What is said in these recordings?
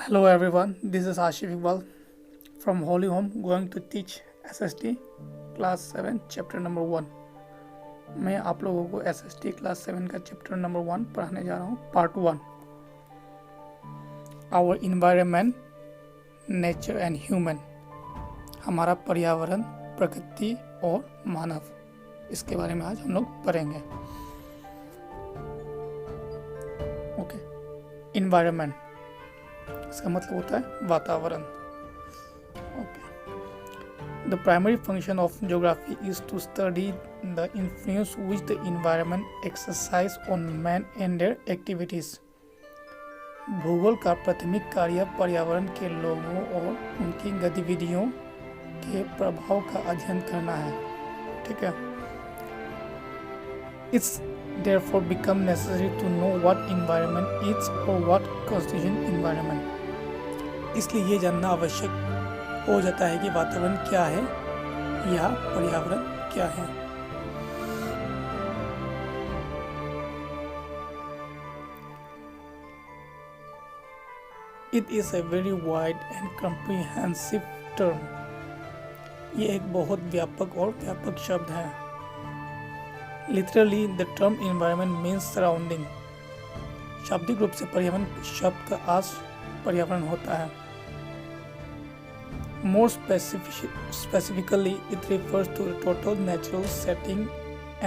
Hello everyone, this is Ashif Iqbal from Holy Home going to teach SST class 7 chapter number 1। मैं आप लोगों को SST class 7 का chapter number 1 पढ़ाने जा रहा हूँ, part 1, our environment, nature and human, हमारा पर्यावरण, प्रकृति और मानव, इसके बारे में आज हम लोग पढ़ेंगे। ओके, इन्वायरमेंट इसका मतलब होता है वातावरण। Okay, the primary function of geography is to study the influence which the environment exercise on man and their activities. भूगोल का प्राथमिक कार्य पर्यावरण के लोगों और उनकी गतिविधियों के प्रभाव का अध्ययन करना है। ठीक है, it's therefore become necessary to know what environment is or what constitutes environment। इसलिए ये जानना आवश्यक हो जाता है कि वातावरण क्या है या पर्यावरण क्या है। It is a very wide and comprehensive term। ये एक बहुत व्यापक और व्यापक शब्द है। Literally, the term environment means surrounding। शाब्दिक रूप से पर्यावरण शब्द का अर्थ पर्यावरण होता है। More specifically, it refers to the total natural setting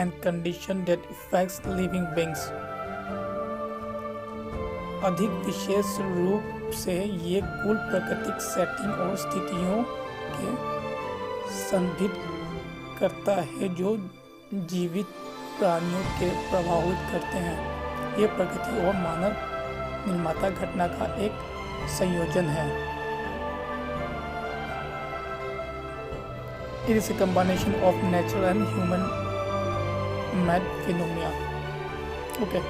and condition that affects living beings। अधिक विशेष रूप से ये कुल प्राकृतिक सेटिंग और स्थितियों के संदर्भित करता है जो जीवित प्राणियों के प्रभावित करते हैं। ये प्रकृति और मानव निर्माता घटना का एक संयोजन है। It is a combination of natural and human-made phenomena। Okay,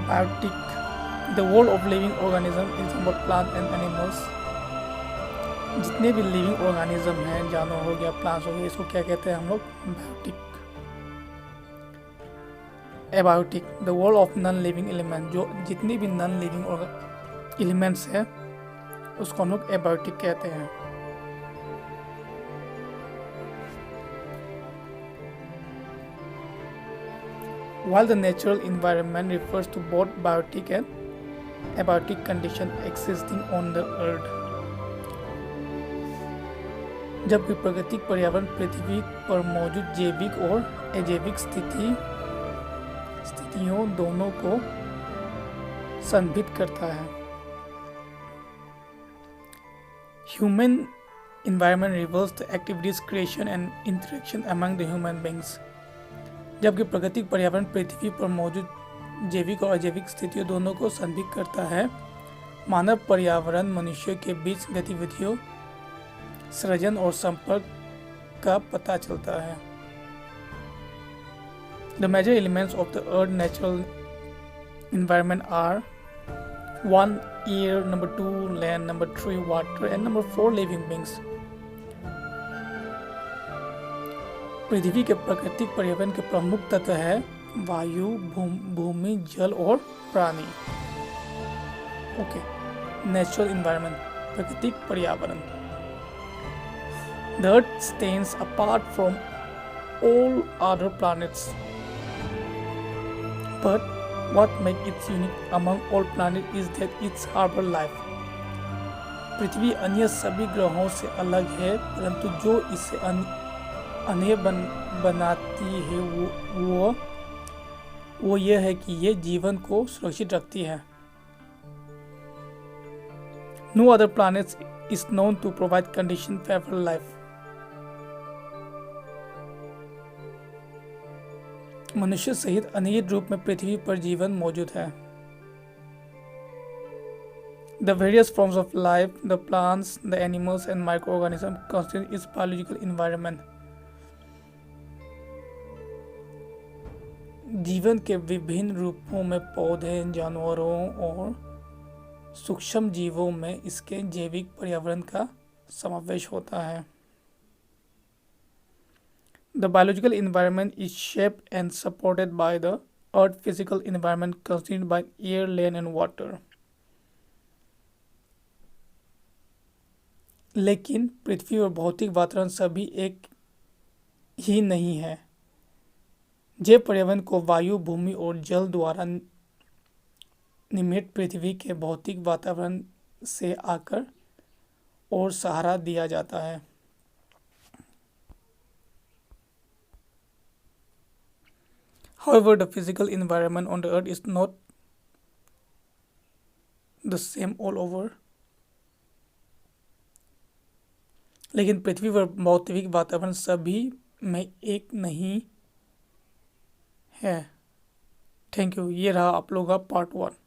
biotic, the world of living organism is about plant and animals। जितने भी लिविंग ऑर्गेनिज्म हैं, जानवर हो गया, प्लांट्स हो गए, इसको क्या कहते हैं हम लोग? Biotic. Abiotic, the world of non living element, जो जितनी भी नॉन लिविंग एलिमेंट्स है उसको हम लोग एबायोटिक कहते हैं। While the natural environment refers to both biotic and abiotic conditions existing on the earth। जबकि प्राकृतिक पर्यावरण पृथ्वी पर मौजूद जैविक और अजैविक स्थितियों दोनों को संदर्भित करता है। Human environment reveals the activities, creation and interaction among the human beings। जबकि प्राकृतिक पर्यावरण पृथ्वी पर मौजूद जैविक और अजैविक स्थितियों दोनों को संदर्भित करता है। मानव पर्यावरण मनुष्यों के बीच गतिविधियों, सृजन और संपर्क का पता चलता है। The major elements of the earth natural environment are 1 air, number 2 land, number 3 water and number 4 living beings। पृथ्वी के प्राकृतिक पर्यावरण के प्रमुख तत्व है वायु, भूमि, जल और प्राणी। ओके, नेचुरल एनवायरनमेंट, प्राकृतिक पर्यावरण। The earth stands apart from all other planets, but what makes it unique among all planets is that it's harbor life। पृथ्वी अन्य सभी ग्रहों से अलग है, परंतु जो इसे अन्य बनाती है वो यह है कि ये जीवन को सुरक्षित रखती है। No other planet is known to provide conditions favorable life। मनुष्य सहित अनेक रूप में पृथ्वी पर जीवन मौजूद है। The various forms of life, the plants, the animals and microorganisms constitute its biological environment। जीवन के विभिन्न रूपों में पौधे, जानवरों और सूक्ष्म जीवों में इसके जैविक पर्यावरण का समावेश होता है। The biological environment is shaped and supported by the Earth's physical environment constituted by air, land and water। लेकिन पृथ्वी और भौतिक वातावरण सभी एक ही नहीं है। जे पर्यावरण को वायु, भूमि और जल द्वारा निर्मित पृथ्वी के भौतिक वातावरण से आकर और सहारा दिया जाता है। However, the physical environment on the earth is not the same all over. लेकिन पृथ्वी पर भौतिक वातावरण सभी में एक नहीं है। Thank you. ये रहा आप लोगों का पार्ट 1।